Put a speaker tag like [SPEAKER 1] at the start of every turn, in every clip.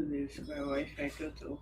[SPEAKER 1] Meu Deus, qual é o Wi-Fi que eu tô?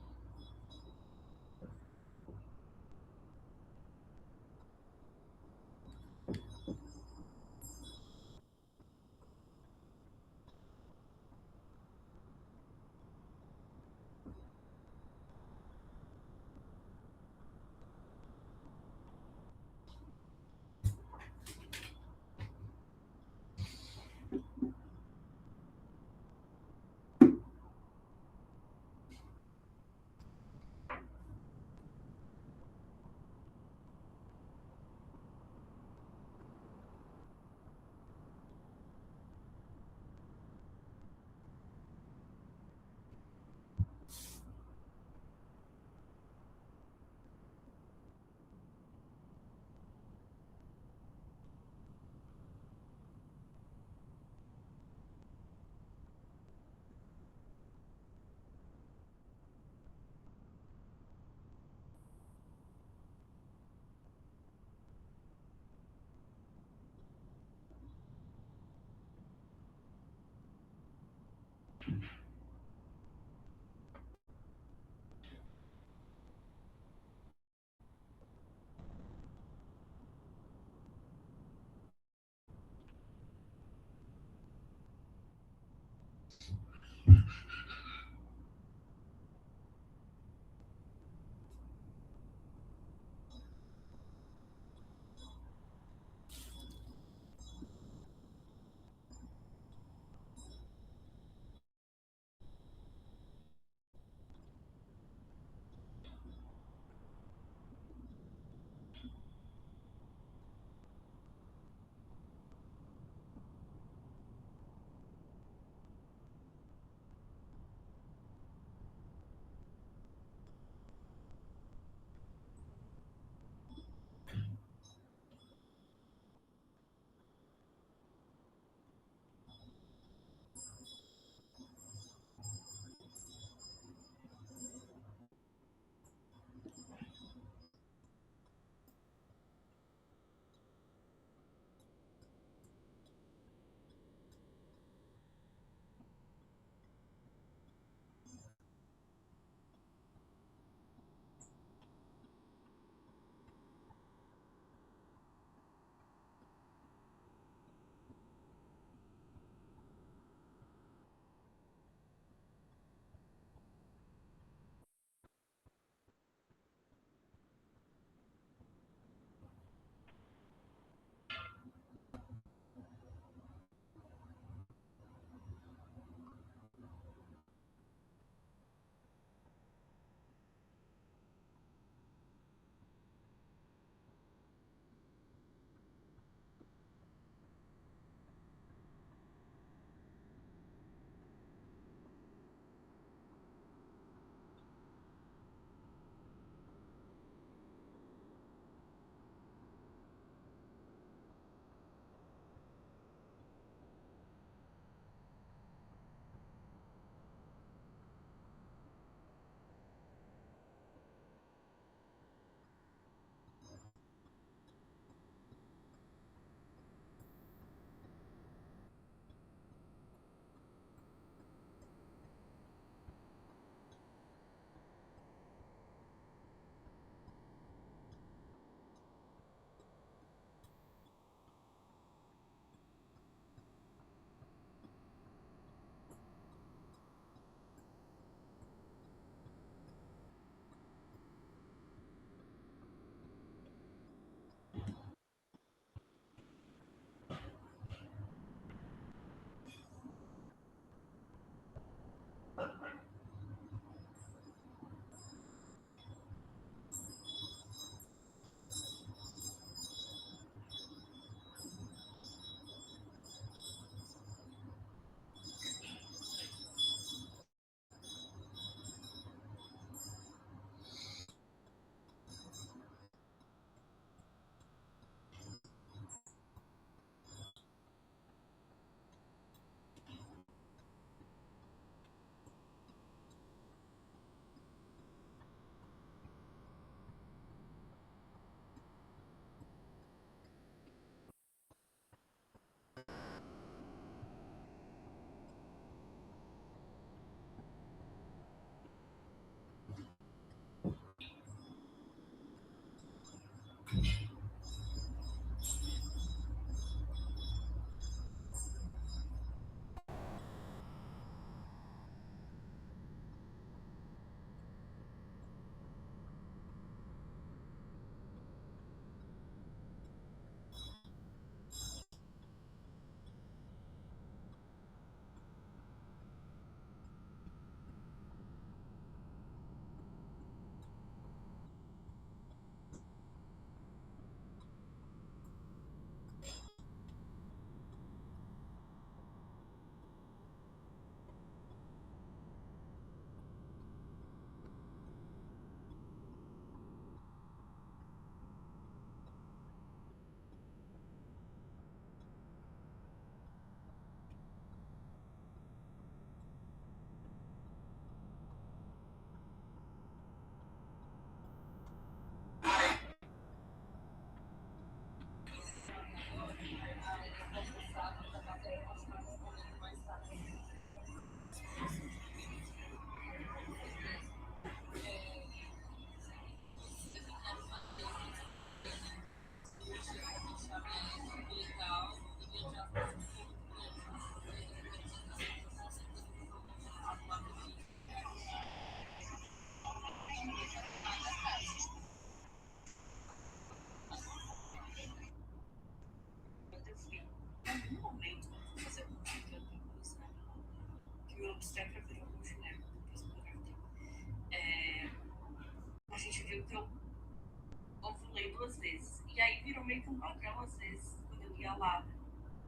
[SPEAKER 2] virou meio que um padrão, às vezes, quando eu ia lá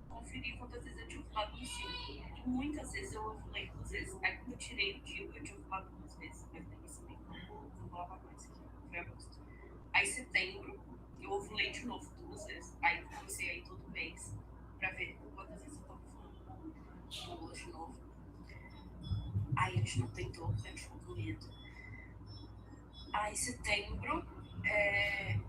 [SPEAKER 2] conferir quantas vezes eu tinha ovulado no ciclo. Muitas vezes eu ovulei 2 vezes. Aí quando eu tirei o DIU, eu tinha ovulado 2 vezes. Mas daí isso nem não falava mais aqui, foi agosto. Aí setembro, eu ovulei de novo 2 vezes. Aí eu comecei a ir todo mês pra ver quantas vezes eu tava ovulando de novo. Aí a gente não tentou, a gente ficou com medo. Aí setembro,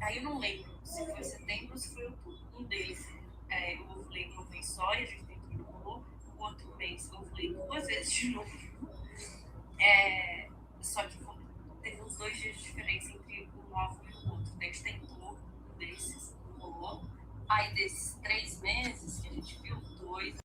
[SPEAKER 2] aí eu não lembro se foi setembro ou se foi outubro. Um deles eu ovulei uma vez só e a gente tentou e não rolou. O outro mês eu ovulei 2 vezes de novo. Só que teve uns 2 dias de diferença entre um óvulo e o outro. Daí a gente tentou um desses, não rolou. Aí desses 3 meses que a gente viu, 2.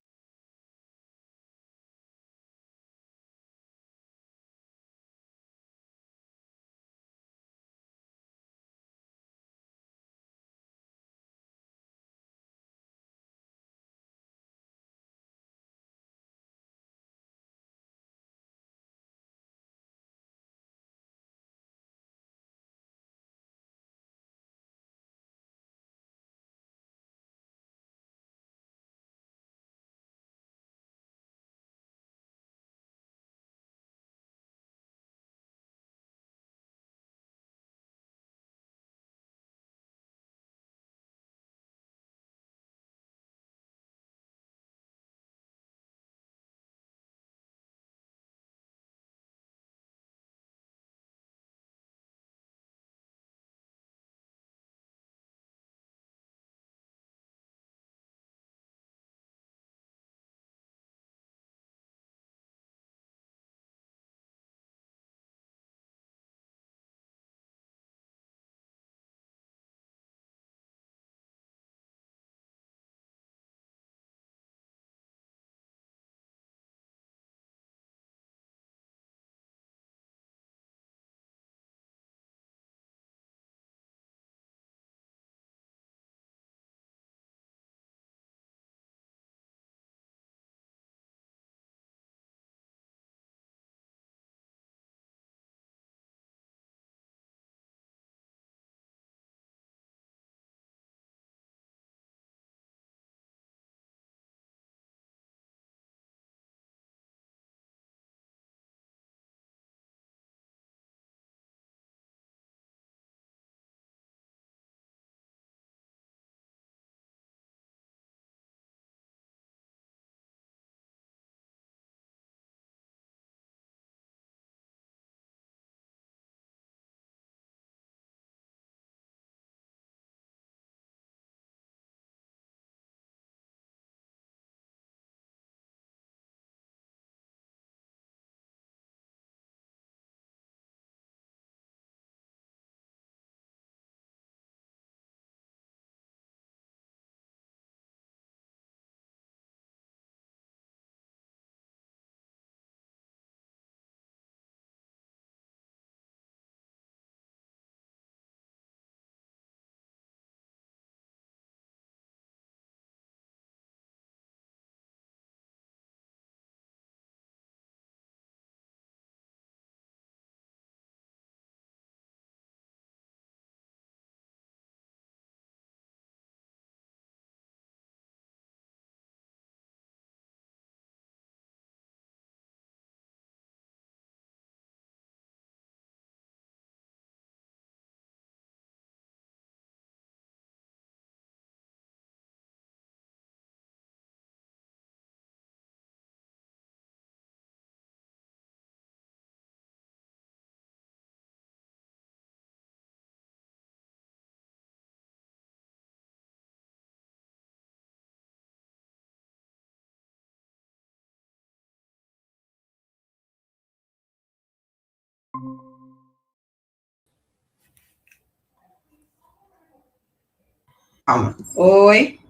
[SPEAKER 1] Calma. Oi?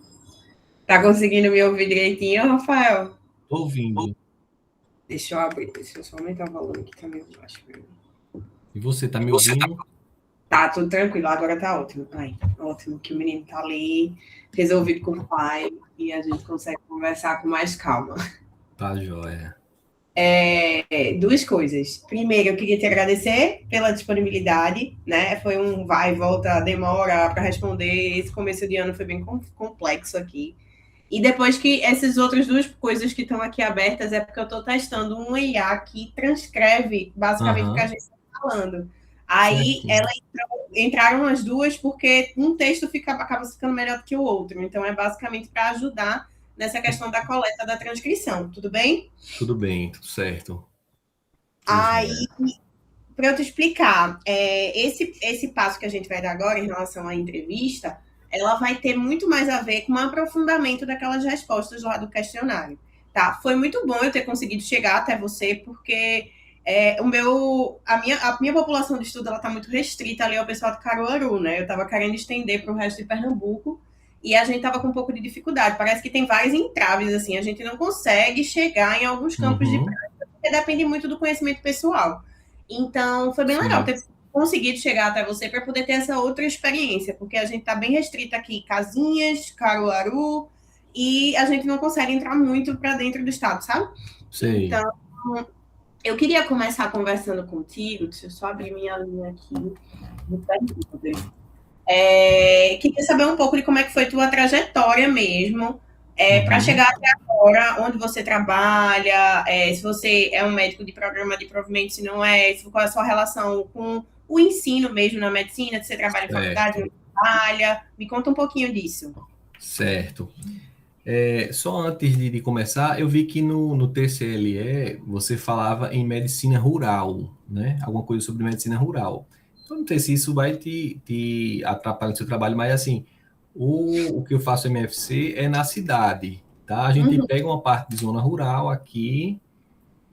[SPEAKER 1] Tá conseguindo me ouvir direitinho, Rafael?
[SPEAKER 3] Tô ouvindo.
[SPEAKER 1] Deixa eu abrir, deixa eu só aumentar o volume que tá meio baixo.
[SPEAKER 3] E você tá me ouvindo?
[SPEAKER 1] Tá, tudo tranquilo, agora tá ótimo. Ai, ótimo que o menino tá ali, resolvido com o pai, e a gente consegue conversar com mais calma.
[SPEAKER 3] Tá joia.
[SPEAKER 1] Duas coisas. Primeiro, eu queria te agradecer pela disponibilidade, né? Foi um vai e volta, demora para responder. Esse começo de ano foi bem complexo aqui. E depois que essas outras duas coisas que estão aqui abertas é porque eu estou testando um IA que transcreve basicamente o que a
[SPEAKER 3] Aham,
[SPEAKER 1] gente está falando. Aí
[SPEAKER 3] certinho.
[SPEAKER 1] entraram as duas porque um texto acaba ficando melhor do que o outro. Então é basicamente para ajudar nessa questão da coleta da transcrição. Tudo bem?
[SPEAKER 3] Tudo bem, tudo certo. Tudo
[SPEAKER 1] Aí,
[SPEAKER 3] certo.
[SPEAKER 1] para eu te explicar, esse passo que a gente vai dar agora em relação à entrevista, ela vai ter muito mais a ver com um aprofundamento daquelas respostas lá do questionário. Tá? Foi muito bom eu ter conseguido chegar até você, porque a minha população de estudo está muito restrita ali ao pessoal de Caruaru, né? Eu estava querendo estender para o resto de Pernambuco e a gente estava com um pouco de dificuldade. Parece que tem vários entraves, assim, a gente não consegue chegar em alguns campos de
[SPEAKER 3] Uhum,
[SPEAKER 1] prática, porque depende muito do conhecimento pessoal. Então, foi bem legal
[SPEAKER 3] sim,
[SPEAKER 1] ter conseguido chegar até você para poder ter essa outra experiência, porque a gente está bem restrita aqui, Casinhas, Caruaru, e a gente não consegue entrar muito para dentro do estado, sabe?
[SPEAKER 3] sei.
[SPEAKER 1] Então, eu queria começar conversando contigo, deixa eu só abrir minha linha aqui de perguntas. Queria saber um pouco de como é que foi tua trajetória mesmo, para
[SPEAKER 3] Uhum,
[SPEAKER 1] chegar até agora, onde você trabalha, se você é um médico de programa de provimento, se não é, qual é a sua relação com o ensino mesmo na medicina, se você trabalha em faculdade,
[SPEAKER 3] certo,
[SPEAKER 1] não trabalha. Me conta um pouquinho disso.
[SPEAKER 3] certo. Só antes de começar, eu vi que no TCLE você falava em medicina rural, né? Alguma coisa sobre medicina rural. Então, não sei se isso vai te atrapalhar no seu trabalho, mas assim, o que eu faço MFC é na cidade, tá? A gente
[SPEAKER 1] Uhum.
[SPEAKER 3] pega uma parte de zona rural aqui,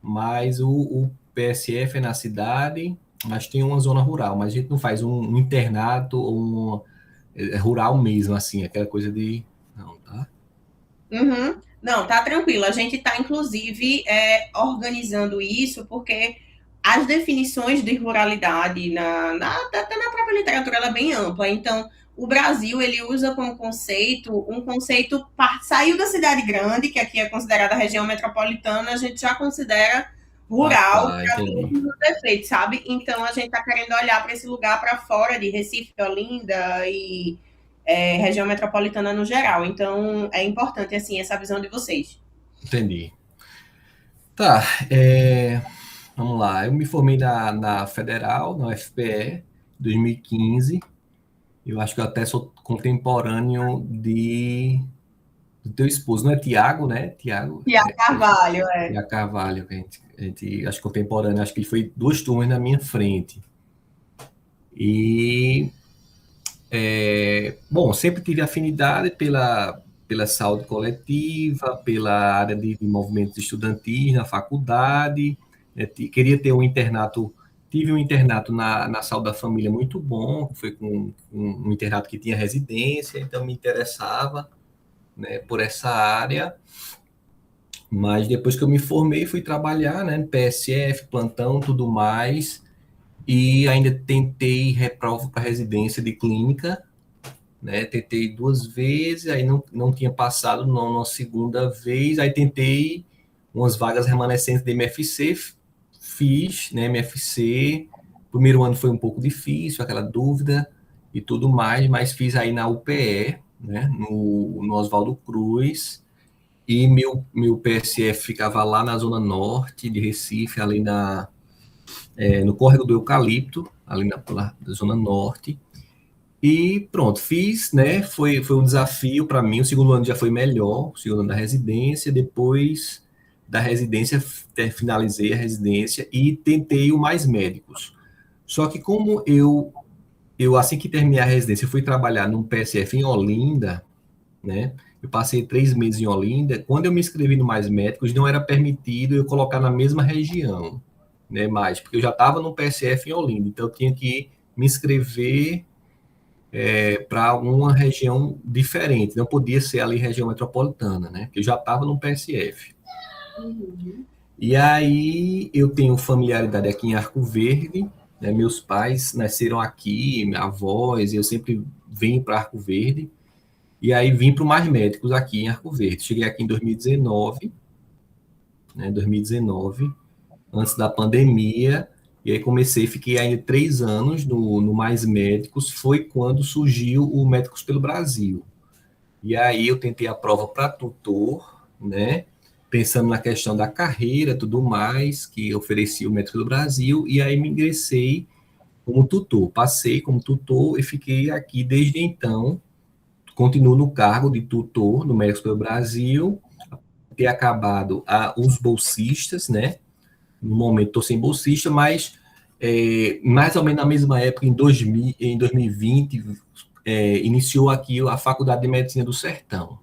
[SPEAKER 3] mas o PSF é na cidade, mas tem uma zona rural, mas a gente não faz um internato ou rural mesmo, assim, aquela coisa de. Não, tá?
[SPEAKER 1] Uhum. Não, tá tranquilo. A gente está, inclusive, organizando isso, porque as definições de ruralidade até na própria literatura ela é bem ampla. Então, o Brasil ele usa como conceito um conceito saiu da cidade grande, que aqui é considerada região metropolitana, a gente já considera
[SPEAKER 3] Ah,
[SPEAKER 1] rural
[SPEAKER 3] tá,
[SPEAKER 1] para
[SPEAKER 3] entendi.
[SPEAKER 1] todos os efeitos, sabe? Então, a gente está querendo olhar para esse lugar para fora de Recife, Olinda e região metropolitana no geral. Então, é importante, assim, essa visão de vocês.
[SPEAKER 3] Entendi. Tá, vamos lá. Eu me formei na Federal, na UFPE, 2015. Eu acho que eu até sou contemporâneo do teu esposo, não é Tiago, né? Tiago,
[SPEAKER 1] Tiago Carvalho,
[SPEAKER 3] Tiago Carvalho, que a gente acho contemporâneo, acho que ele foi duas turmas na minha frente. E, bom, sempre tive afinidade pela saúde coletiva, pela área de movimentos estudantis na faculdade, né? Queria ter um internato, tive um internato na saúde da família muito bom, foi com um internato que tinha residência, então me interessava, né, por essa área, mas depois que eu me formei, fui trabalhar, né, no PSF, plantão, tudo mais, e ainda tentei reprovo para residência de clínica, né? Tentei duas vezes, aí não tinha passado na segunda vez, aí tentei umas vagas remanescentes de MFC, fiz, né, MFC, primeiro ano foi um pouco difícil, aquela dúvida e tudo mais, mas fiz aí na UPE, né, no Oswaldo Cruz, e meu PSF ficava lá na zona norte de Recife, ali no córrego do Eucalipto, ali na zona norte, e pronto, fiz, né? Foi um desafio para mim. O segundo ano já foi melhor, o segundo ano da residência. Depois da residência, finalizei a residência e tentei o Mais Médicos. Só que como eu assim que terminei a residência, eu fui trabalhar num PSF em Olinda, né? Eu passei 3 meses em Olinda. Quando eu me inscrevi no Mais Médicos, não era permitido eu colocar na mesma região, né? Mais, porque eu já estava no PSF em Olinda, então eu tinha que me inscrever para alguma região diferente, não podia ser ali região metropolitana, né? Que eu já estava no PSF.
[SPEAKER 1] Uhum.
[SPEAKER 3] E aí eu tenho familiaridade aqui em Arco Verde, né? Meus pais nasceram aqui, minha avós, eu sempre venho para Arco Verde. E aí vim para o Mais Médicos aqui em Arco Verde. Cheguei aqui em 2019, né, 2019, antes da pandemia, e aí fiquei ainda 3 anos no Mais Médicos, foi quando surgiu o Médicos pelo Brasil. E aí eu tentei a prova para tutor, né, pensando na questão da carreira, tudo mais, que oferecia o Médicos pelo Brasil, e aí me ingressei como tutor, passei como tutor e fiquei aqui desde então, continuo no cargo de tutor no Médicos pelo Brasil, ter acabado os bolsistas, né? No momento estou sem bolsista, mas mais ou menos na mesma época, em 2020, iniciou aqui a Faculdade de Medicina do Sertão.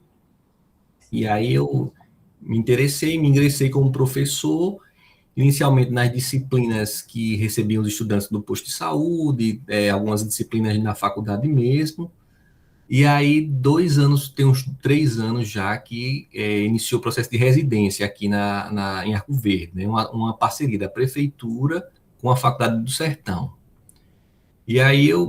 [SPEAKER 3] E aí eu me ingressei como professor, inicialmente nas disciplinas que recebiam os estudantes do posto de saúde, algumas disciplinas na faculdade mesmo. E aí, 2 anos, tem uns 3 anos já que iniciou o processo de residência aqui em Arco Verde, né? Uma parceria da prefeitura com a Faculdade do Sertão. E aí eu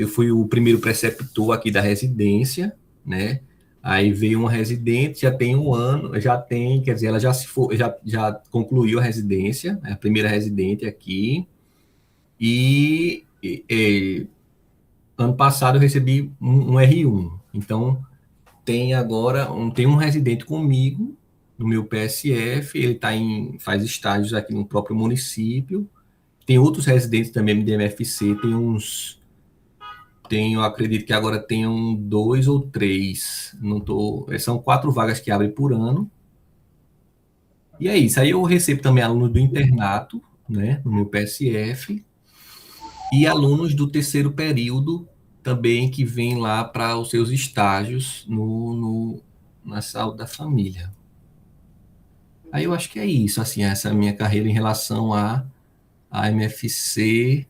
[SPEAKER 3] fui o primeiro preceptor aqui da residência, né? Aí veio uma residente, já tem 1 ano, quer dizer, ela já concluiu a residência, né? A primeira residente aqui, e ano passado eu recebi um R1. Então, tem um residente comigo no meu PSF, ele faz estágios aqui no próprio município. Tem outros residentes também do MFC, eu acredito que agora tenham 2 ou 3, são 4 vagas que abrem por ano. E é isso, aí eu recebo também alunos do internato, né, no meu PSF, e alunos do terceiro período também que vêm lá para os seus estágios na saúde da família. Aí eu acho que é isso, assim, essa minha carreira em relação à MFC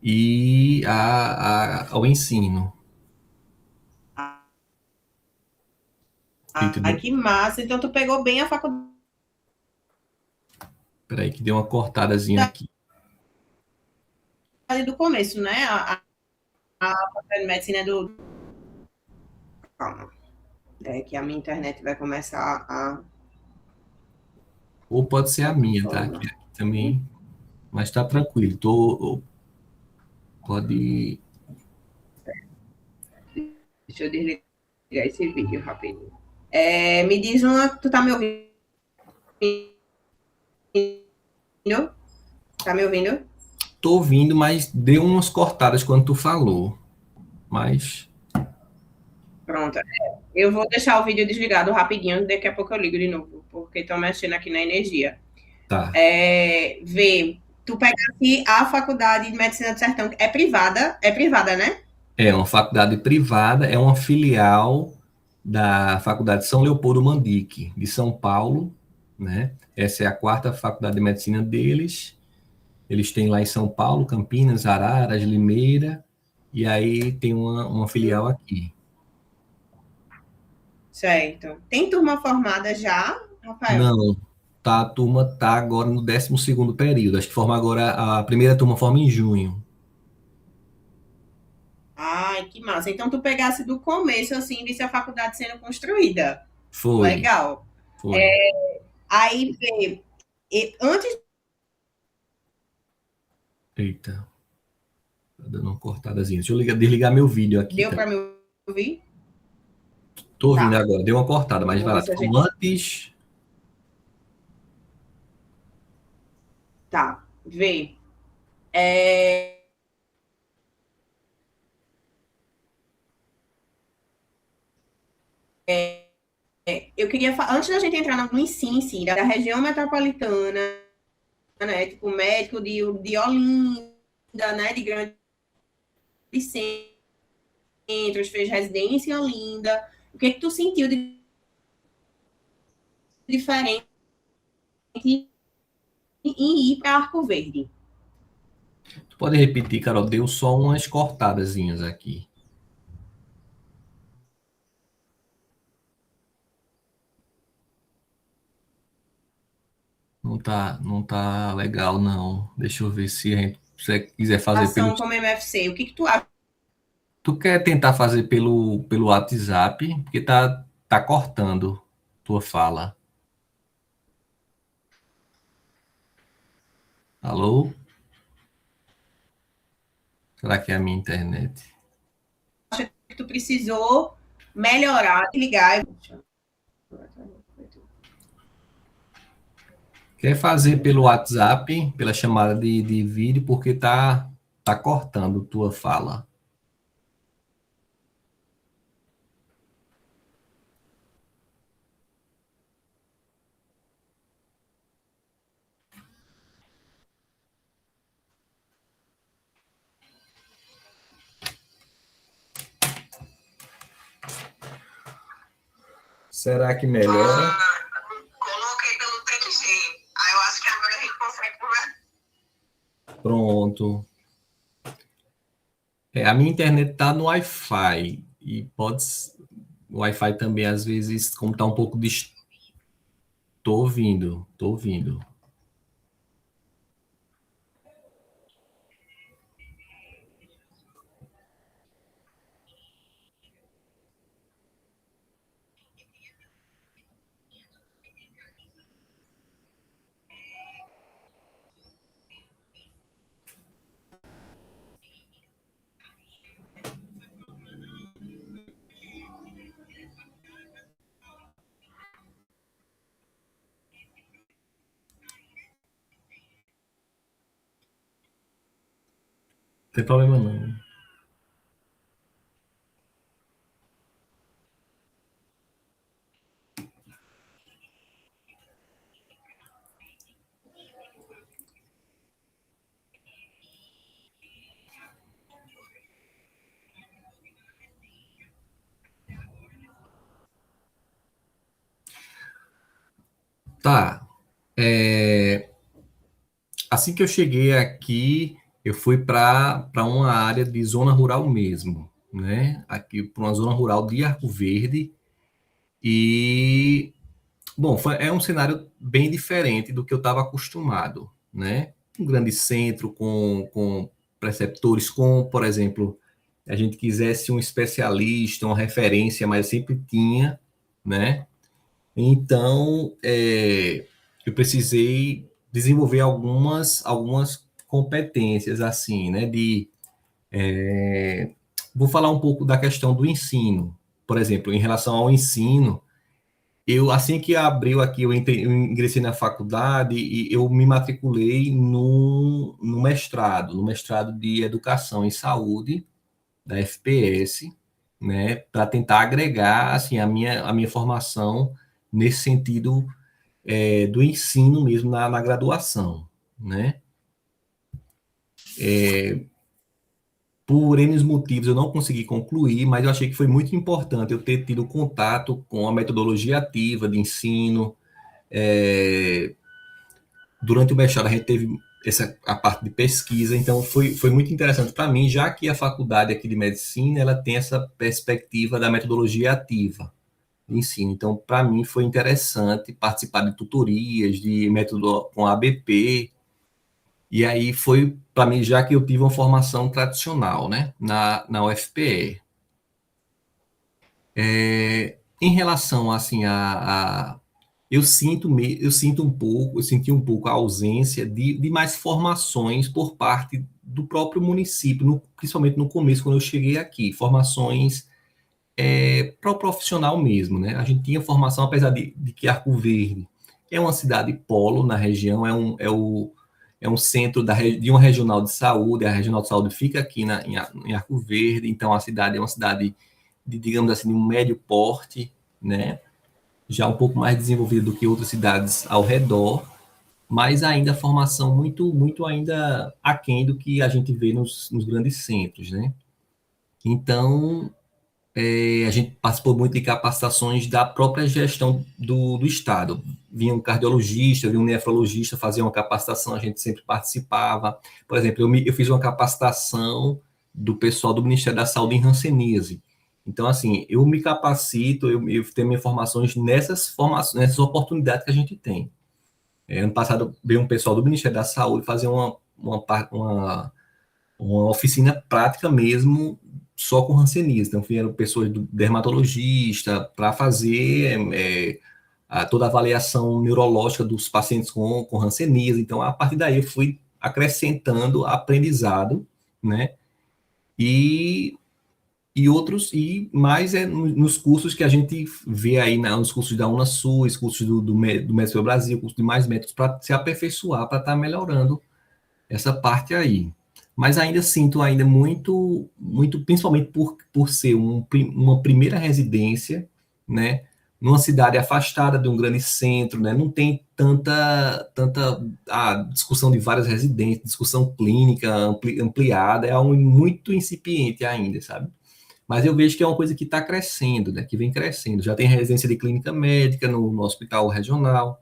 [SPEAKER 3] e ao ensino.
[SPEAKER 1] Ai, que massa. Então, tu pegou bem a faculdade
[SPEAKER 3] Peraí, que deu uma cortadazinha aqui.
[SPEAKER 1] do começo, né? A faculdade de medicina do... Calma. É que a minha internet vai começar a...
[SPEAKER 3] Ou pode ser a minha, tá? Aqui também. Mas tá tranquilo. Pode...
[SPEAKER 1] Deixa eu desligar esse vídeo rapidinho. Me diz tu tá me ouvindo? Tá me ouvindo?
[SPEAKER 3] Tô ouvindo, mas deu umas cortadas quando tu falou. Mas...
[SPEAKER 1] Pronto. Eu vou deixar o vídeo desligado rapidinho, daqui a pouco eu ligo de novo, porque estão mexendo aqui na energia.
[SPEAKER 3] Tá.
[SPEAKER 1] Tu pegasse a Faculdade de Medicina do Sertão, é privada, né?
[SPEAKER 3] É uma faculdade privada, é uma filial da Faculdade São Leopoldo Mandique, de São Paulo, né? Essa é a 4ª faculdade de medicina deles. Eles têm lá em São Paulo, Campinas, Araras, Limeira, e aí tem uma filial aqui.
[SPEAKER 1] Certo. Tem turma formada já, Rafael?
[SPEAKER 3] Não, a turma tá agora no 12º período. Acho que forma agora, a primeira turma forma em junho.
[SPEAKER 1] Ai, que massa. Então tu pegasse do começo, assim, visse a faculdade sendo construída.
[SPEAKER 3] Foi.
[SPEAKER 1] Legal.
[SPEAKER 3] Foi.
[SPEAKER 1] Aí, antes...
[SPEAKER 3] Eita. Tá dando uma cortadazinha. Deixa eu desligar meu vídeo aqui.
[SPEAKER 1] Deu
[SPEAKER 3] Tá?
[SPEAKER 1] para me ouvir?
[SPEAKER 3] Tô ouvindo agora. Deu uma cortada, mas vai lá.
[SPEAKER 1] Gente...
[SPEAKER 3] Antes...
[SPEAKER 1] Tá. Vê. Eu queria antes da gente entrar no ensino em si, da região metropolitana, né? Tipo, médico de Olinda, né? De grandes centros, fez residência em Olinda. O que tu sentiu de diferente em ir para Arco Verde?
[SPEAKER 3] Tu pode repetir, Carol? Deu só umas cortadazinhas aqui. Não tá legal, não. Deixa eu ver se você quiser fazer pelo...
[SPEAKER 1] como MFC, o que tu acha?
[SPEAKER 3] Tu quer tentar fazer pelo WhatsApp? Porque tá cortando tua fala. Alô? Será que é a minha internet?
[SPEAKER 1] Que tu precisou melhorar, ligar.
[SPEAKER 3] Quer fazer pelo WhatsApp, pela chamada de vídeo, porque tá cortando tua fala. Será que melhora?
[SPEAKER 1] Coloquei pelo TNG. Aí eu acho que agora a gente consegue conversar.
[SPEAKER 3] Pronto. A minha internet tá no Wi-Fi. E o Wi-Fi também, às vezes, como tá um pouco Tô ouvindo, tô ouvindo. Não tem problema não. Tá. Assim que eu cheguei aqui, eu fui para uma área de zona rural mesmo, né? Aqui para uma zona rural de Arco Verde. E, bom, é um cenário bem diferente do que eu estava acostumado, né? Um grande centro com preceptores, com, por exemplo, a gente quisesse um especialista, uma referência, mas sempre tinha, né? Então, eu precisei desenvolver algumas competências, assim, né? Vou falar um pouco da questão do ensino. Por exemplo, em relação ao ensino, assim que abriu aqui, eu ingressei na faculdade e eu me matriculei no mestrado de Educação em Saúde, da FPS, né, para tentar agregar assim a minha formação nesse sentido do ensino mesmo na graduação, né? Por N motivos eu não consegui concluir, mas eu achei que foi muito importante eu ter tido contato com a metodologia ativa de ensino. Durante o mestrado a gente teve a parte de pesquisa, então foi muito interessante para mim, já que a faculdade aqui de medicina ela tem essa perspectiva da metodologia ativa de ensino. Então, para mim foi interessante participar de tutorias, de método com ABP, e aí foi para mim, já que eu tive uma formação tradicional, né, na UFPE. Em relação assim eu senti um pouco a ausência de mais formações por parte do próprio município, principalmente no começo, quando eu cheguei aqui, formações para o profissional mesmo, né? A gente tinha formação, apesar de que Arco Verde é uma cidade polo na região, é um centro de uma regional de saúde, a regional de saúde fica aqui em Arco Verde, então a cidade é uma cidade digamos assim, de um médio porte, né? Já um pouco mais desenvolvida do que outras cidades ao redor, mas ainda a formação muito ainda aquém do que a gente vê nos grandes centros, né? Então, a gente participou muito de capacitações da própria gestão do Estado. Vinha um cardiologista, vinha um nefrologista fazer uma capacitação, a gente sempre participava. Por exemplo, eu fiz uma capacitação do pessoal do Ministério da Saúde em hanseníase. Então, assim, eu me capacito, eu tenho minhas formações nessas oportunidades que a gente tem. Ano passado veio um pessoal do Ministério da Saúde fazer uma oficina prática mesmo, só com hanseníase. Então, vieram pessoas do dermatologista para fazer toda a avaliação neurológica dos pacientes com hanseníase. Então, a partir daí, eu fui acrescentando aprendizado, né? E outros, e mais nos cursos que a gente vê aí, nos cursos da Unasul, os cursos do Mestre Brasil, cursos de mais métodos, para se aperfeiçoar, para estar melhorando essa parte aí. Mas ainda sinto ainda muito, principalmente por ser uma primeira residência, né, numa cidade afastada de um grande centro, né, não tem tanta discussão de várias residências, discussão clínica ampliada, é algo muito incipiente ainda, sabe? Mas eu vejo que é uma coisa que está crescendo, né, que vem crescendo. Já tem residência de clínica médica no hospital regional,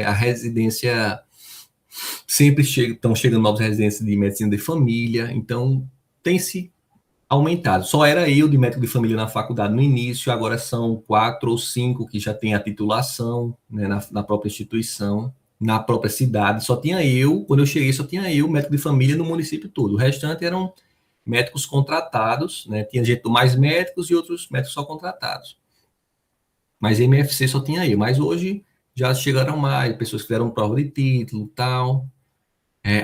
[SPEAKER 3] a residência sempre estão chegando novas residências de medicina de família, então tem se aumentado. Só era eu de médico de família na faculdade no início, agora são 4 ou 5 que já têm a titulação, né, na própria instituição, na própria cidade. Só tinha eu, quando eu cheguei, só tinha eu, médico de família no município todo. O restante eram médicos contratados, né? Tinha gente do Mais Médicos e outros médicos só contratados. Mas MFC só tinha eu. Mas hoje já chegaram mais, pessoas que fizeram prova de título e tal.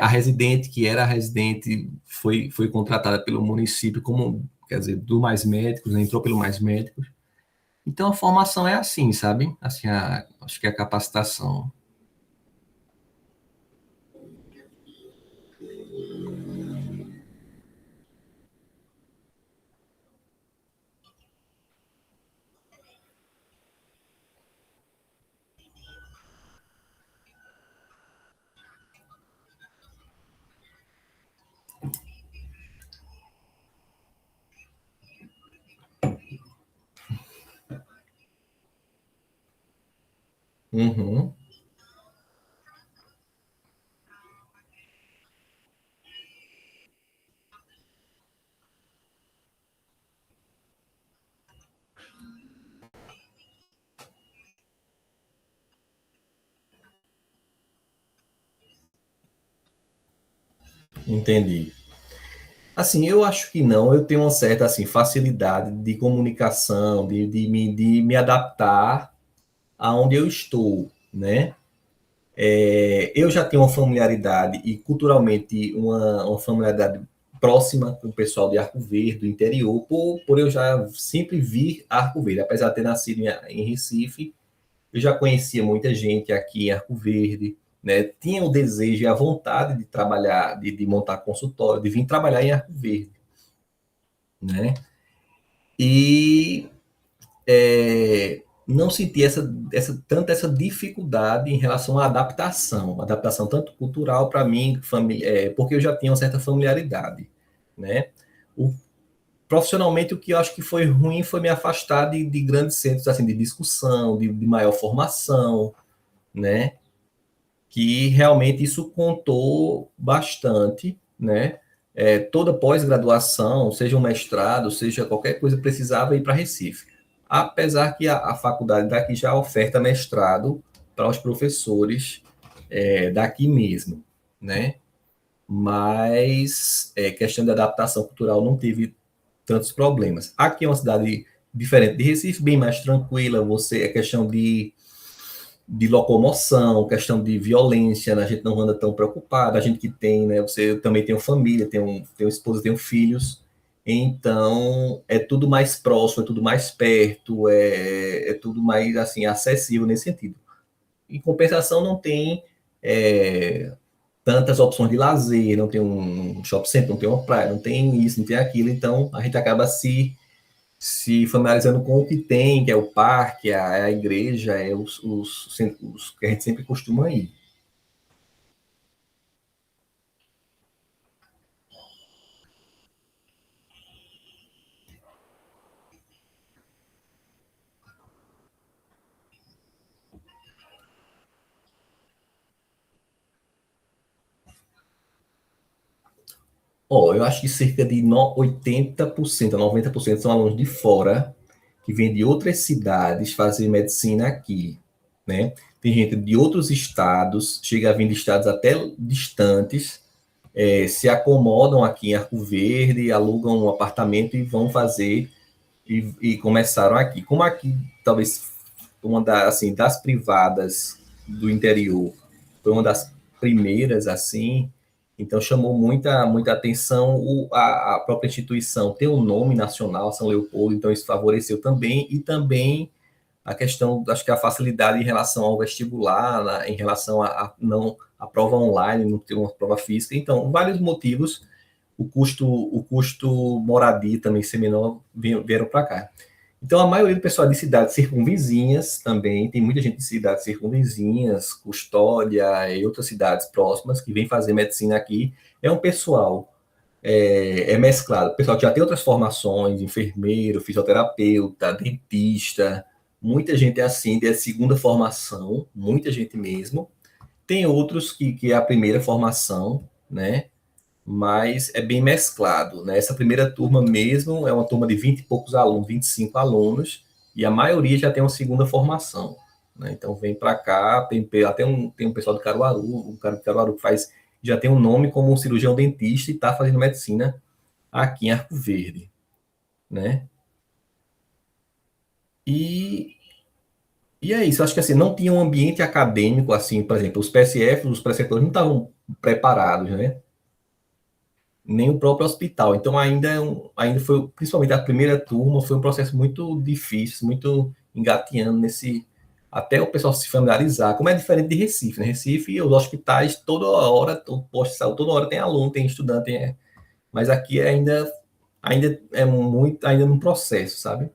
[SPEAKER 3] A residente, que era a residente, foi contratada pelo município como, quer dizer, do Mais Médicos, né? Entrou pelo Mais Médicos. Então a formação é assim, sabe? Assim, acho que a capacitação. Uhum. Entendi. Assim, eu acho que não. Eu tenho uma certa assim, facilidade de comunicação, de me adaptar aonde eu estou, né? Eu já tenho uma familiaridade e culturalmente uma familiaridade próxima com o pessoal de Arco Verde, do interior, por eu já sempre vir Arco Verde. Apesar de ter nascido em Recife, eu já conhecia muita gente aqui em Arco Verde, né? Tinha o desejo e a vontade de trabalhar, de montar consultório, de vir trabalhar em Arco Verde, né? E não senti tanta essa dificuldade em relação à adaptação tanto cultural para mim, porque eu já tinha uma certa familiaridade, né? Profissionalmente, o que eu acho que foi ruim foi me afastar de grandes centros assim, de discussão, de maior formação, né? Que realmente isso contou bastante, né? Toda pós-graduação, seja um mestrado, seja qualquer coisa, precisava ir para Recife. Apesar que a faculdade daqui já oferta mestrado para os professores daqui mesmo, né? Mas questão de adaptação cultural não teve tantos problemas. Aqui é uma cidade diferente de Recife, bem mais tranquila, é questão de locomoção, questão de violência, né? A gente não anda tão preocupado, a gente que tem, né? Você também tem uma família, tem uma esposa, tem filhos, então é tudo mais próximo, é tudo mais perto, é tudo mais assim acessível nesse sentido. Em compensação, não tem tantas opções de lazer, não tem um shopping center, não tem uma praia, não tem isso, não tem aquilo, então a gente acaba se familiarizando com o que tem, que é o parque, a igreja, os que a gente sempre costuma ir. Eu acho que cerca de 80% a 90% são alunos de fora, que vêm de outras cidades fazer medicina aqui, né? Tem gente de outros estados, chega a vir de estados até distantes, se acomodam aqui em Arco Verde, alugam um apartamento e vão fazer, e começaram aqui. Como aqui, talvez, das privadas do interior, foi uma das primeiras, assim, então chamou muita atenção a própria instituição ter um nome nacional, São Leopoldo, então isso favoreceu também, e também a questão, acho que a facilidade em relação ao vestibular, em relação não a prova online, não ter uma prova física, então, vários motivos, o custo moradia também ser menor, vieram para cá. Então, a maioria do pessoal de cidades circunvizinhas também, tem muita gente de cidades circunvizinhas, Custódia e outras cidades próximas que vem fazer medicina aqui. É um pessoal mesclado. O pessoal que já tem outras formações, enfermeiro, fisioterapeuta, dentista, muita gente é assim, é a segunda formação, muita gente mesmo. Tem outros que é a primeira formação, né? Mas é bem mesclado, né? Essa primeira turma mesmo é uma turma de 20 e poucos alunos, 25 alunos, e a maioria já tem uma segunda formação, né? Então vem para cá, tem um pessoal de Caruaru, um cara de Caruaru que já tem um nome como um cirurgião dentista e está fazendo medicina aqui em Arco Verde, né? E é isso, acho que assim, não tinha um ambiente acadêmico assim, por exemplo, os PSF, os preceptores não estavam preparados, né? Nem o próprio hospital. Então, ainda foi, principalmente a primeira turma, foi um processo muito difícil, muito engateando até o pessoal se familiarizar, como é diferente de Recife, né? Recife, os hospitais, toda hora, o posto de saúde, toda hora tem aluno, tem estudante, mas aqui ainda é muito, ainda num processo, sabe?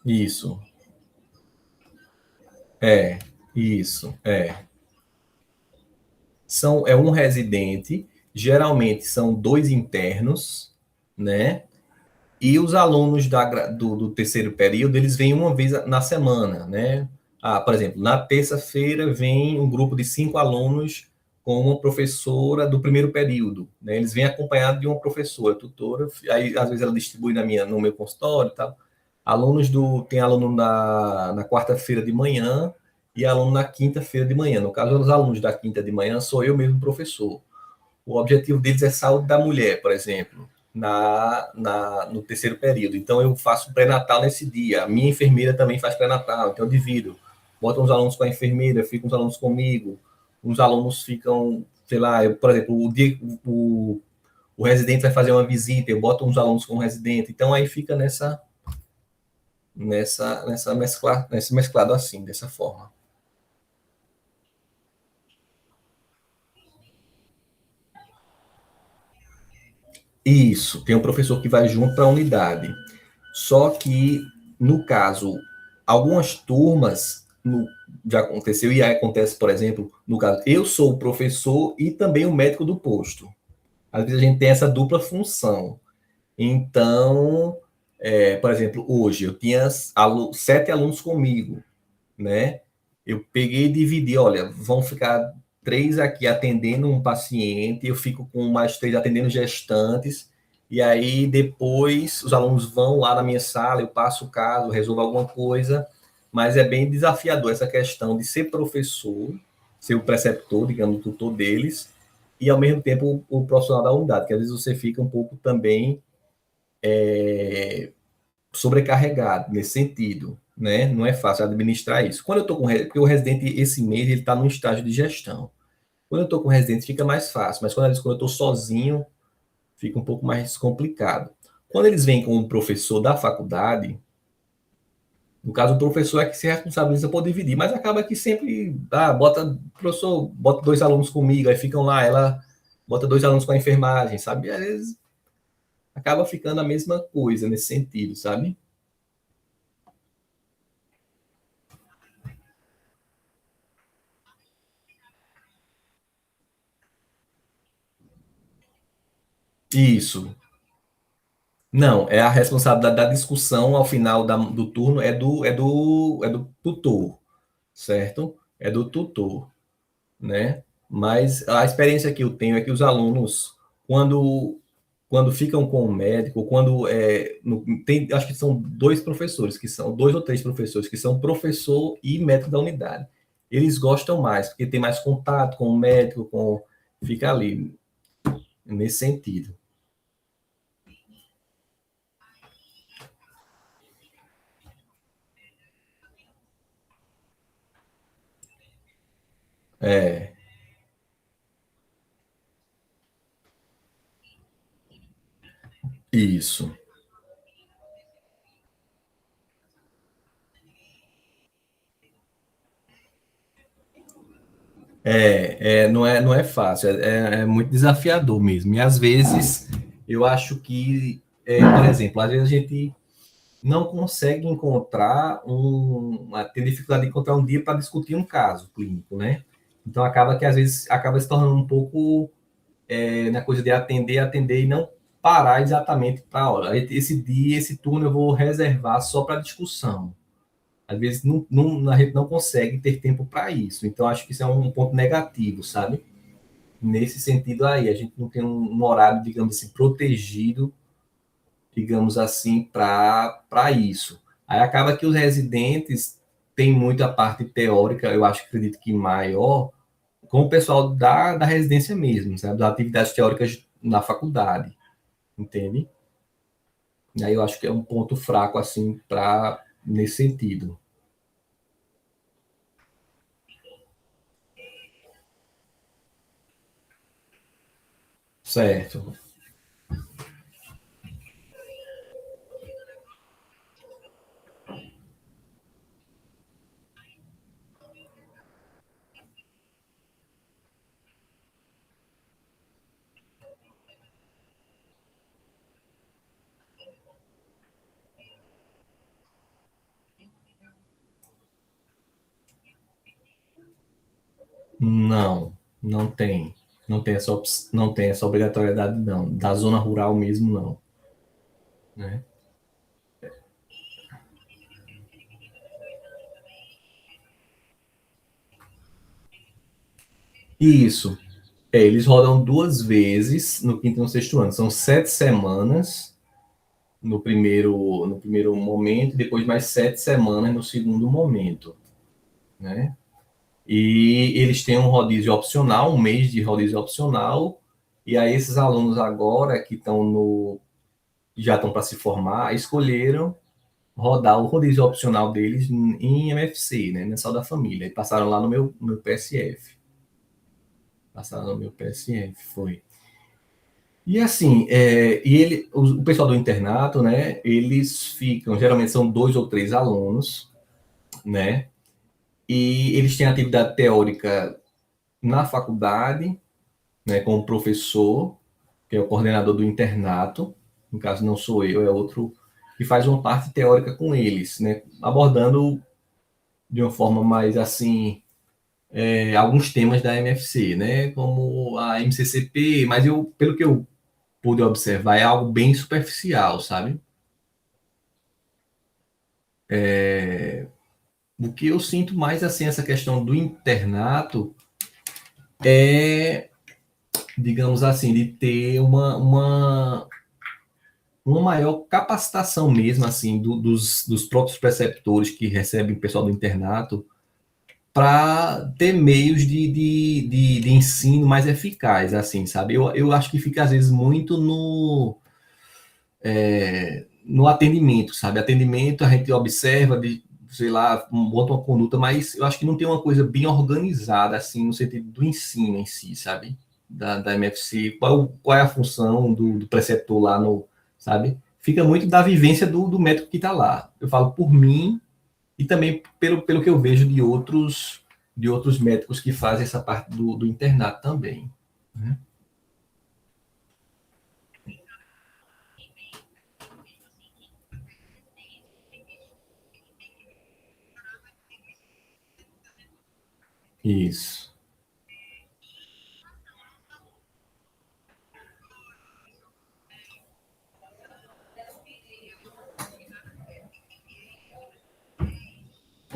[SPEAKER 3] Isso, é, isso. É um residente, geralmente são dois internos, né? E os alunos do terceiro período, eles vêm uma vez na semana, né? Por exemplo, na terça-feira vem um grupo de 5 alunos com uma professora do primeiro período, né? Eles vêm acompanhados de uma professora, tutora, aí às vezes ela distribui no meu consultório e tal. Tem aluno na quarta-feira de manhã e aluno na quinta-feira de manhã. No caso, os alunos da quinta de manhã sou eu mesmo professor. O objetivo deles é saúde da mulher, por exemplo, no terceiro período. Então, eu faço pré-natal nesse dia. A minha enfermeira também faz pré-natal, então eu divido. Boto uns alunos com a enfermeira, ficam uns alunos comigo. Uns alunos ficam, sei lá, por exemplo, o residente vai fazer uma visita, eu boto uns alunos com o residente. Então, aí fica nesse mesclado assim, dessa forma. Isso, tem um professor que vai junto para a unidade. Só que, no caso, algumas turmas já aconteceu, e aí acontece, por exemplo, no caso, eu sou o professor e também o médico do posto. Às vezes a gente tem essa dupla função. Então, por exemplo, hoje eu tinha 7 alunos comigo, né? Eu peguei e dividi, olha, vão ficar 3 aqui atendendo um paciente, eu fico com mais 3 atendendo gestantes, e aí depois os alunos vão lá na minha sala, eu passo o caso, resolvo alguma coisa, mas é bem desafiador essa questão de ser professor, ser o preceptor, digamos, o tutor deles, e ao mesmo tempo o profissional da unidade, que às vezes você fica um pouco também sobrecarregado nesse sentido, né? Não é fácil administrar isso. Quando eu estou porque o residente esse mês ele está num estágio de gestão. Quando eu estou com o residente fica mais fácil, mas quando eu estou sozinho fica um pouco mais complicado. Quando eles vêm com o professor da faculdade, no caso o professor é que se responsabiliza por dividir, mas acaba que sempre professor, bota 2 alunos comigo, aí ficam lá, ela bota 2 alunos com a enfermagem, sabe? E às vezes acaba ficando a mesma coisa nesse sentido, sabe? Isso. Não, é a responsabilidade da discussão ao final do turno é do tutor, certo? É do tutor, né? Mas a experiência que eu tenho é que os alunos, quando ficam com o médico, acho que são 2 professores, que são 2 ou 3 professores, que são professor e médico da unidade. Eles gostam mais, porque tem mais contato com o médico, fica ali, nesse sentido. É, isso. Não é fácil, é muito desafiador mesmo. E às vezes eu acho que, por exemplo, às vezes a gente não consegue encontrar tem dificuldade de encontrar um dia para discutir um caso clínico, né? Então acaba que às vezes acaba se tornando um pouco na coisa de atender, atender e não parar exatamente para, olha, esse dia, esse turno eu vou reservar só para discussão. Às vezes a gente não consegue ter tempo para isso. Então acho que isso é um ponto negativo, sabe? Nesse sentido aí, a gente não tem um horário, digamos assim, protegido, digamos assim, para isso. Aí acaba que os residentes têm muita parte teórica, eu acho, acredito que maior, com o pessoal da residência mesmo, sabe? Das atividades teóricas na faculdade, entende? E aí eu acho que é um ponto fraco, assim, nesse sentido. Certo. Não, não tem. Não tem essa obrigatoriedade, não. Da zona rural mesmo, não. Né? Isso. Eles rodam duas vezes no quinto e no sexto ano. São 7 semanas no primeiro momento, e depois mais 7 semanas no segundo momento. Né? E eles têm um rodízio opcional, um mês de rodízio opcional, e aí esses alunos agora que já estão para se formar, escolheram rodar o rodízio opcional deles em MFC, né, na Saúde da Família, e passaram lá no meu PSF. Passaram no meu PSF, foi. E assim, o pessoal do internato, né, eles ficam, geralmente são 2 ou 3 alunos, né, e eles têm atividade teórica na faculdade, né, com o professor, que é o coordenador do internato, no caso não sou eu, é outro, que faz uma parte teórica com eles, né, abordando de uma forma mais assim, alguns temas da MFC, né, como a MCCP, mas pelo que eu pude observar, é algo bem superficial, sabe? O que eu sinto mais assim, essa questão do internato é, digamos assim, de ter uma maior capacitação mesmo, assim, dos próprios preceptores que recebem o pessoal do internato para ter meios de ensino mais eficaz, assim, sabe? Eu acho que fica, às vezes, muito no atendimento, sabe? Atendimento a gente observa, sei lá, bota uma conduta, mas eu acho que não tem uma coisa bem organizada, assim, no sentido do ensino em si, sabe? Da MFC, qual é a função do preceptor lá no, sabe? Fica muito da vivência do médico que está lá. Eu falo por mim e também pelo que eu vejo de outros médicos que fazem essa parte do internato também. Né? Isso.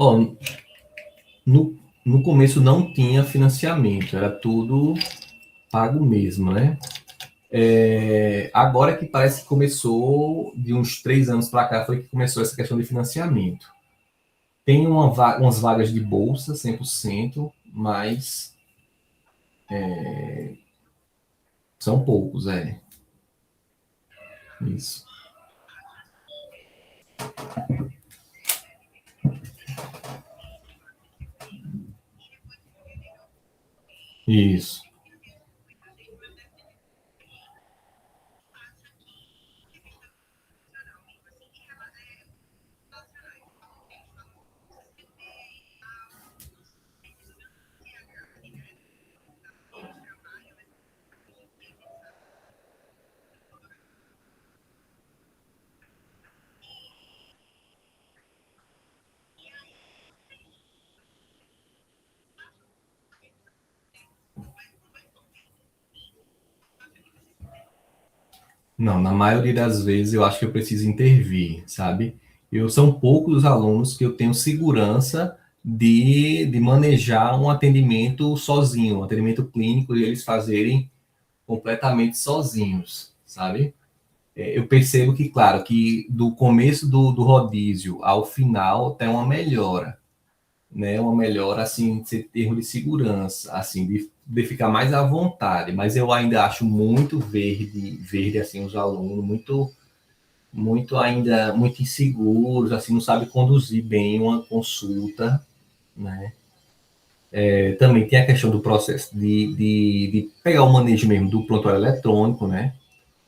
[SPEAKER 3] Ó, no começo não tinha financiamento, era tudo pago mesmo, né? Agora que parece que começou, de uns 3 anos para cá, foi que começou essa questão de financiamento. Tem umas vagas de bolsa, 100%, mas são poucos, isso. Isso. Não, na maioria das vezes eu acho que eu preciso intervir, sabe? São poucos os alunos que eu tenho segurança de manejar um atendimento sozinho, um atendimento clínico e eles fazerem completamente sozinhos, sabe? Eu percebo que, claro, que do começo do rodízio ao final tem uma melhora, né? Uma melhora, assim, em termos de segurança, assim, de ficar mais à vontade, mas eu ainda acho muito verde, assim, os alunos, muito ainda, muito inseguros, assim, não sabe conduzir bem uma consulta, né? Também tem a questão do processo de pegar o manejo mesmo do prontuário eletrônico, né?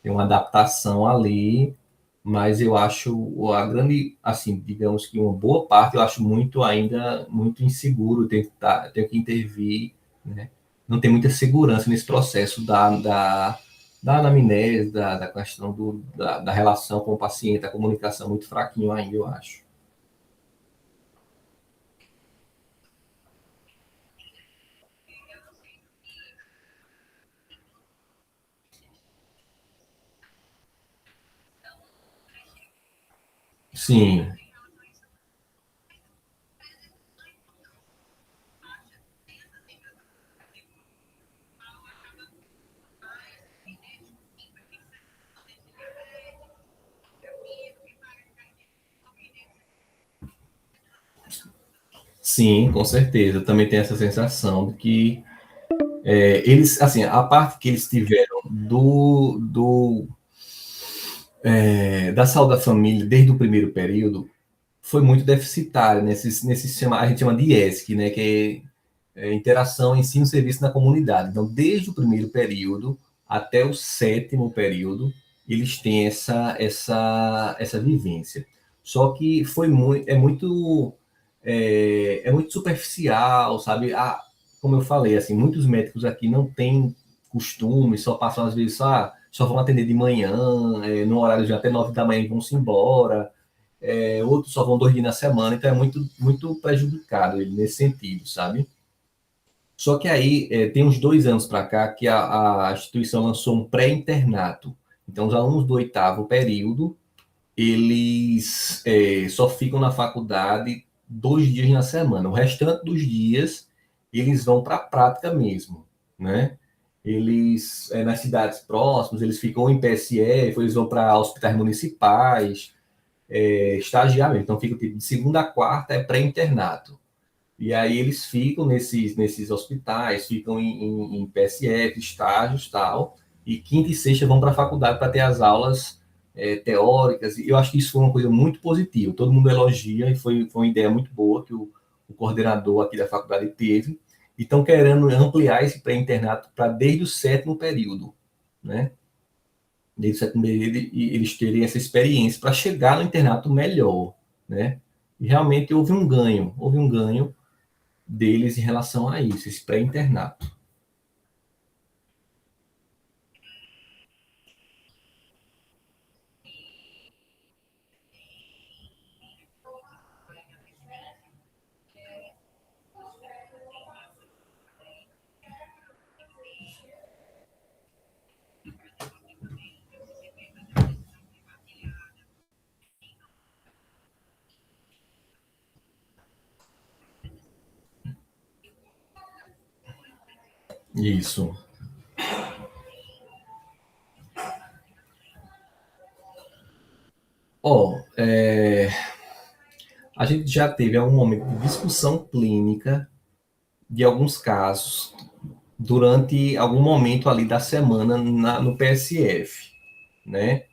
[SPEAKER 3] Tem uma adaptação ali, mas eu acho a grande, assim, digamos que uma boa parte eu acho muito ainda muito inseguro, tenho que intervir, né? Não tem muita segurança nesse processo da anamnese, da questão da relação com o paciente, a comunicação muito fraquinho ainda, eu acho. Sim, sim, com certeza. Também tem essa sensação de que eles, assim, a parte que eles tiveram da saúde da família desde o primeiro período foi muito deficitária a gente chama de ESC, né, que é interação, ensino, serviço na comunidade. Então, desde o primeiro período até o sétimo período, eles têm essa vivência. Só que é muito superficial, sabe? Como eu falei, assim, muitos médicos aqui não têm costume, só passam às vezes só vão atender de manhã, no horário de até 9 da manhã e vão se embora, outros só vão 2 dias na semana, então é muito prejudicado ele nesse sentido, sabe? Só que aí tem uns 2 anos para cá que a instituição lançou um pré-internato. Então, os alunos do oitavo período, eles só ficam na faculdade 2 dias na semana. O restante dos dias, eles vão para a prática mesmo, né? Eles, nas cidades próximas, eles ficam em PSF, eles vão para hospitais municipais, estagiar mesmo. Então, fica tipo, de segunda a quarta é pré-internato. E aí eles ficam nesses hospitais, ficam em PSF, estágios e tal, e quinta e sexta vão para a faculdade para ter as aulas teóricas, e eu acho que isso foi uma coisa muito positiva, todo mundo elogia, e foi uma ideia muito boa que o coordenador aqui da faculdade teve, e estão querendo ampliar esse pré-internato para desde o sétimo período, né? Desde o sétimo período, e eles terem essa experiência para chegar no internato melhor, né? E realmente houve um ganho deles em relação a isso, esse pré-internato. Isso. Ó, a gente já teve algum momento de discussão clínica de alguns casos durante algum momento ali da semana no PSF, né?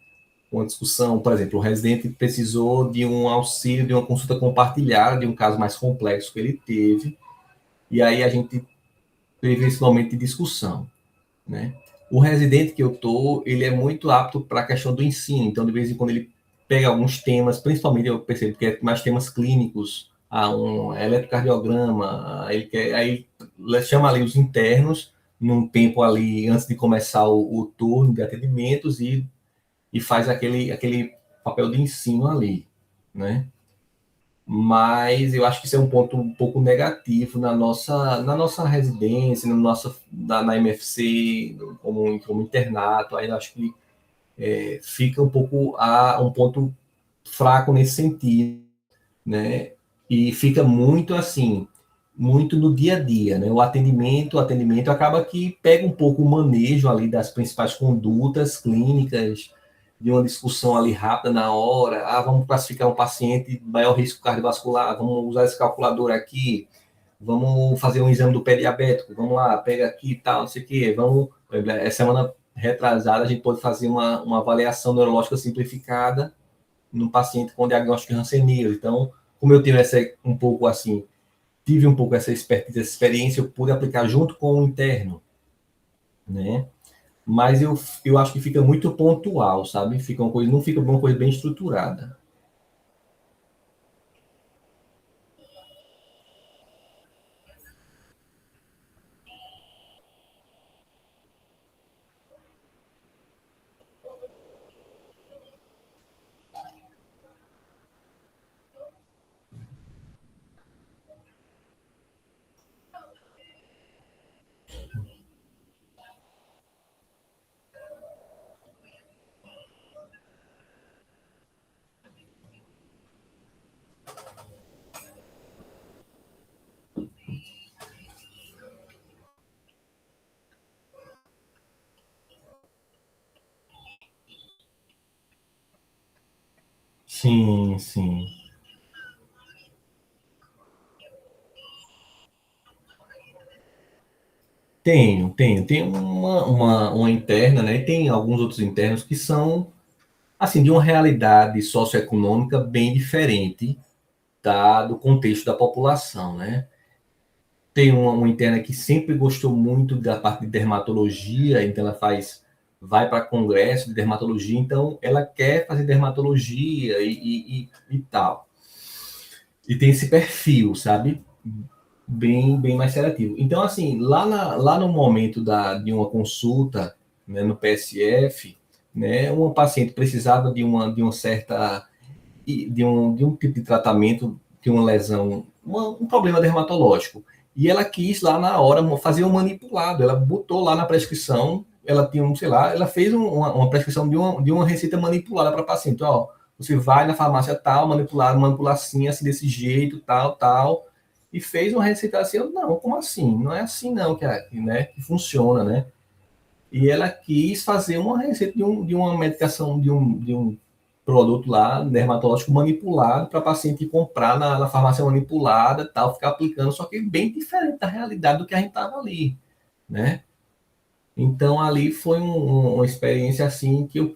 [SPEAKER 3] Uma discussão, por exemplo, o residente precisou de um auxílio, de uma consulta compartilhada, de um caso mais complexo que ele teve, e aí a gente teve esse momento de discussão, né? O residente que eu tô, ele é muito apto para a questão do ensino, então de vez em quando ele pega alguns temas, principalmente eu percebo que é mais temas clínicos, um eletrocardiograma, aí chama ali os internos num tempo ali antes de começar o turno de atendimentos e faz aquele papel de ensino ali, né? Mas eu acho que isso é um ponto um pouco negativo na nossa residência, na MFC, como internato, aí eu acho que fica um pouco um ponto fraco nesse sentido, né? E fica muito assim, muito no dia a dia, né? O atendimento acaba que pega um pouco o manejo ali das principais condutas clínicas, de uma discussão ali rápida na hora. Vamos classificar um paciente de maior risco cardiovascular, vamos usar esse calculador aqui, vamos fazer um exame do pé diabético, vamos lá, pega aqui e tal, não sei o quê, essa semana retrasada a gente pode fazer uma avaliação neurológica simplificada num paciente com diagnóstico de Hanseníase. Então, como eu tive um pouco essa expertise, essa experiência, eu pude aplicar junto com o interno, né? Mas eu acho que fica muito pontual, sabe? Não fica uma coisa bem estruturada. Sim, sim. Tenho. Tem uma interna, né? E tem alguns outros internos que são, assim, de uma realidade socioeconômica bem diferente do contexto da população, né? Tem uma interna que sempre gostou muito da parte de dermatologia, então ela vai para congresso de dermatologia, então ela quer fazer dermatologia e tal. E tem esse perfil, sabe? Bem mais seletivo. Então, assim, lá no momento de uma consulta, né, no PSF, né, uma paciente precisava de uma certa, de um tipo de tratamento, de uma lesão, um problema dermatológico. E ela quis lá na hora fazer um manipulado. Ela botou lá na prescrição, ela tinha sei lá, ela fez uma prescrição de uma receita manipulada para paciente. Ó, você vai na farmácia tal, manipular assim desse jeito, tal, tal, e fez uma receita assim. Eu, não, como assim? Não é assim não né, que funciona, né? E ela quis fazer uma receita de uma medicação, de um produto lá, dermatológico manipulado, para paciente comprar na farmácia manipulada, tal, ficar aplicando, só que bem diferente da realidade do que a gente estava ali, né? Então, ali foi uma experiência assim que eu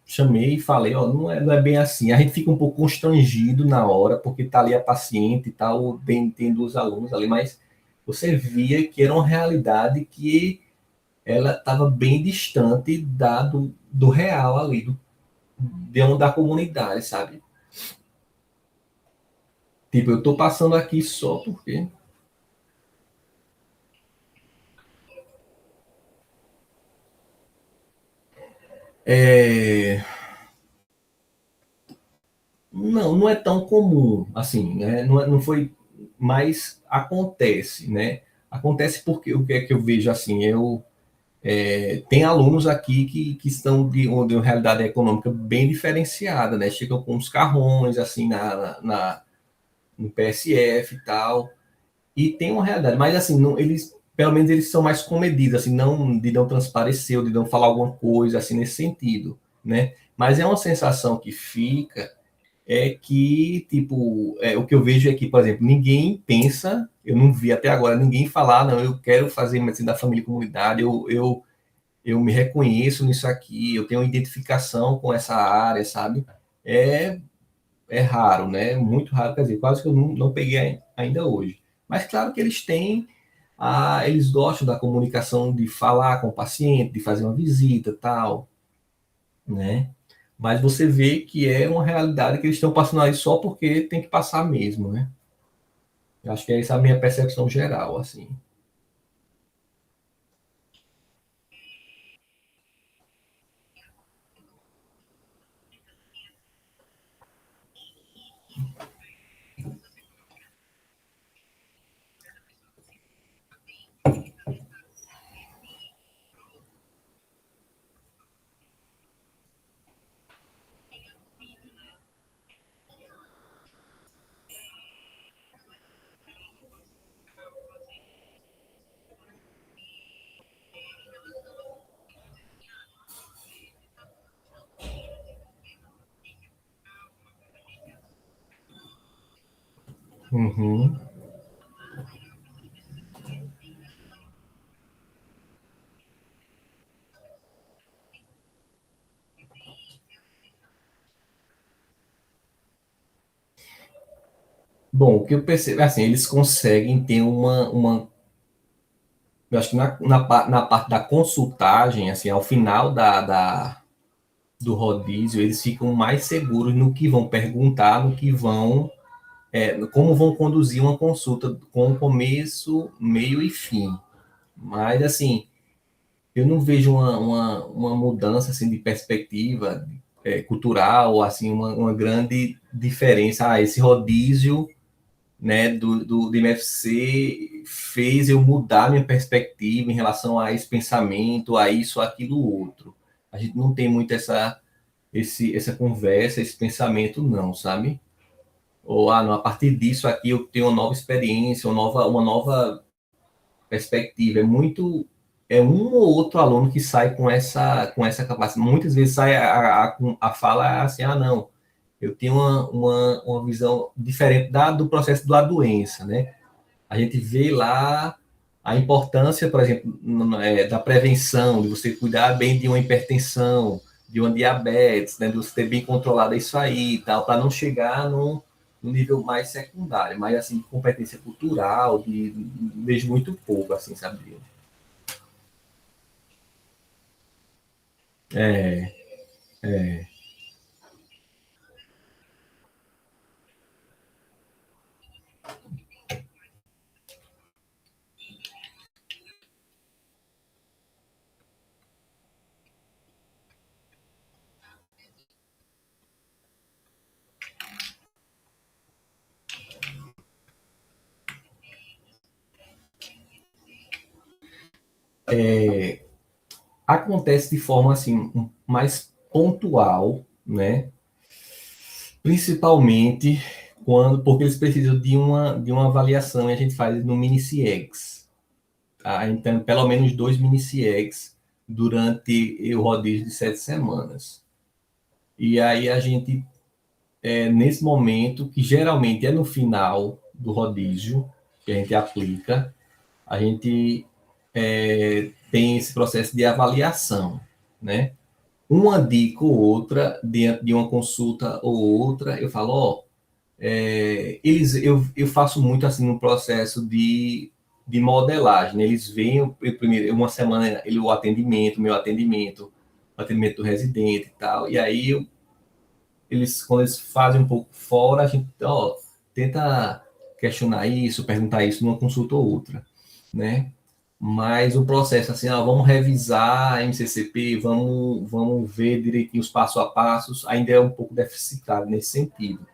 [SPEAKER 3] chamei e falei, não é bem assim. A gente fica um pouco constrangido na hora, porque tá ali a paciente e tal, tem duas alunos ali, mas você via que era uma realidade que ela estava bem distante do real ali, da comunidade, sabe? Tipo, eu tô passando aqui só porque... Não é tão comum, assim, né? Não foi, mas acontece, né? Acontece porque o que é que eu vejo assim, tem alunos aqui que estão de uma realidade econômica bem diferenciada, né? Chegam com uns carrões, assim, no PSF e tal, e tem uma realidade, mas assim, não, pelo menos eles são mais comedidos, assim, não de não transparecer, ou de não falar alguma coisa, assim, nesse sentido, né? Mas é uma sensação que fica, que, tipo, o que eu vejo é que, por exemplo, ninguém pensa, eu não vi até agora ninguém falar, não, eu quero fazer medicina da família e comunidade, eu me reconheço nisso aqui, eu tenho identificação com essa área, sabe? É, é raro, né? Muito raro, quer dizer, quase que eu não peguei ainda hoje. Mas claro que eles têm Eles gostam da comunicação, de falar com o paciente, de fazer uma visita, tal, né? Mas você vê que é uma realidade que eles estão passando aí só porque tem que passar mesmo, né? Eu acho que essa é a minha percepção geral, assim. Uhum. Bom, o que eu percebo, assim, eles conseguem ter eu acho que na parte da consultagem, assim, ao final do rodízio, eles ficam mais seguros no que vão perguntar, no que vão, como vão conduzir uma consulta com começo, meio e fim. Mas, assim, eu não vejo uma mudança, assim, de perspectiva cultural, assim, uma grande diferença. Esse rodízio, né, do MFC fez eu mudar minha perspectiva em relação a esse pensamento, a isso, aquilo, outro. A gente não tem muito essa conversa, esse pensamento, não, sabe? Ou, não, a partir disso aqui eu tenho uma nova experiência, uma nova perspectiva. É um ou outro aluno que sai com essa capacidade. Muitas vezes sai a fala assim, não, eu tenho uma visão diferente do processo da doença, né? A gente vê lá a importância, por exemplo, da prevenção, de você cuidar bem de uma hipertensão, de uma diabetes, né, de você ter bem controlado isso aí e tal, para não chegar no nível mais secundário, mas assim, de competência cultural, vejo muito pouco, assim, sabe? É, é, acontece de forma assim mais pontual, né? Principalmente porque eles precisam de uma avaliação e a gente faz no mini CIEX. Tá? Então, pelo menos 2 mini CIEX durante o rodízio de 7 semanas. E aí a gente, nesse momento, que geralmente é no final do rodízio, que a gente aplica, a gente tem esse processo de avaliação, né? Uma dica ou outra, dentro de uma consulta ou outra, eu falo, eu faço muito assim no processo de modelagem, né? Eles veem primeiro uma semana o atendimento, o atendimento do residente e tal, e aí quando eles fazem um pouco fora, a gente tenta questionar isso, perguntar isso numa consulta ou outra, né? Mas o processo, assim, vamos revisar a MCCP, vamos ver direitinho os passo a passos, ainda é um pouco deficitário nesse sentido.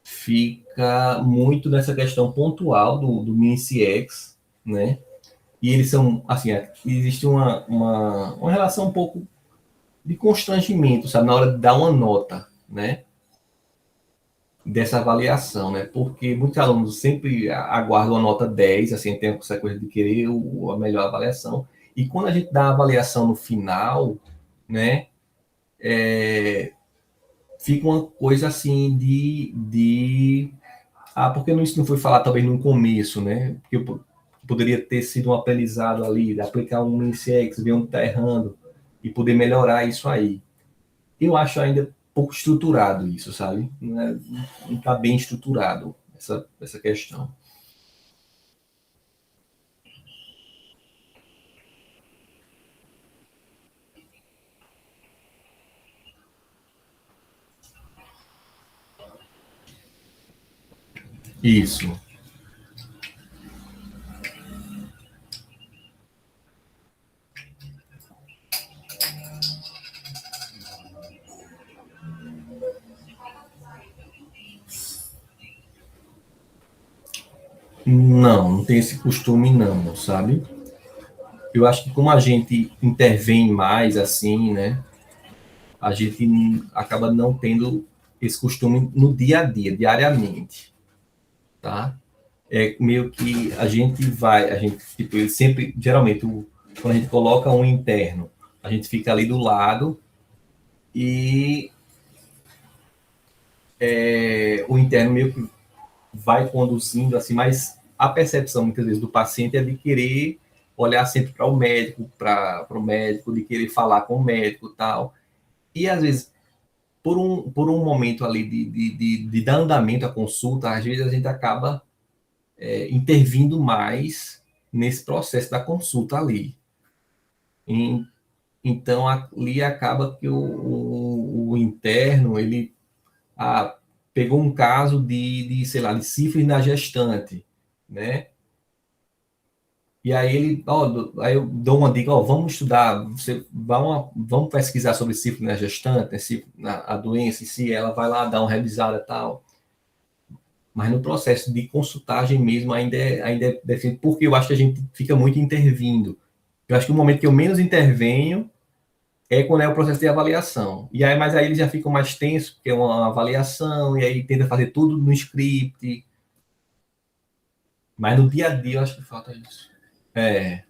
[SPEAKER 3] Fica muito nessa questão pontual do MiniCX, né? E eles são, assim, existe uma relação um pouco de constrangimento, sabe, na hora de dar uma nota, né? Dessa avaliação, né? Porque muitos alunos sempre aguardam a nota 10, assim, tem essa coisa de querer a melhor avaliação. E quando a gente dá a avaliação no final, né? Fica uma coisa assim porque isso não foi falado talvez no começo, né? Porque poderia ter sido um aprendizado ali, de aplicar um INSEX, ver onde está errando e poder melhorar isso aí. Eu acho ainda pouco estruturado isso, sabe? Não está bem estruturado essa questão. Isso. Não tem esse costume não, sabe? Eu acho que como a gente intervém mais assim, né? A gente acaba não tendo esse costume no dia a dia, diariamente, tá? É meio que a gente tipo, ele sempre, geralmente, quando a gente coloca um interno, a gente fica ali do lado e o interno meio que vai conduzindo assim, mas a percepção muitas vezes do paciente é de querer olhar sempre para o médico, para o médico, de querer falar com o médico e tal. E às vezes, por um momento ali de dar andamento à consulta, às vezes a gente acaba intervindo mais nesse processo da consulta ali. Então, ali acaba que o interno, ele pegou um caso sei lá, de sífilis na gestante, né? E aí aí eu dou uma dica, vamos estudar, vamos pesquisar sobre sífilis na gestante, a doença em si, ela vai lá dar uma revisada e tal. Mas no processo de consultagem mesmo ainda é definido, porque eu acho que a gente fica muito intervindo. Eu acho que o momento que eu menos intervenho é quando é o processo de avaliação. Mas aí eles já ficam mais tensos, porque é uma avaliação, e aí tenta fazer tudo no script. Mas no dia a dia eu acho que falta isso. É.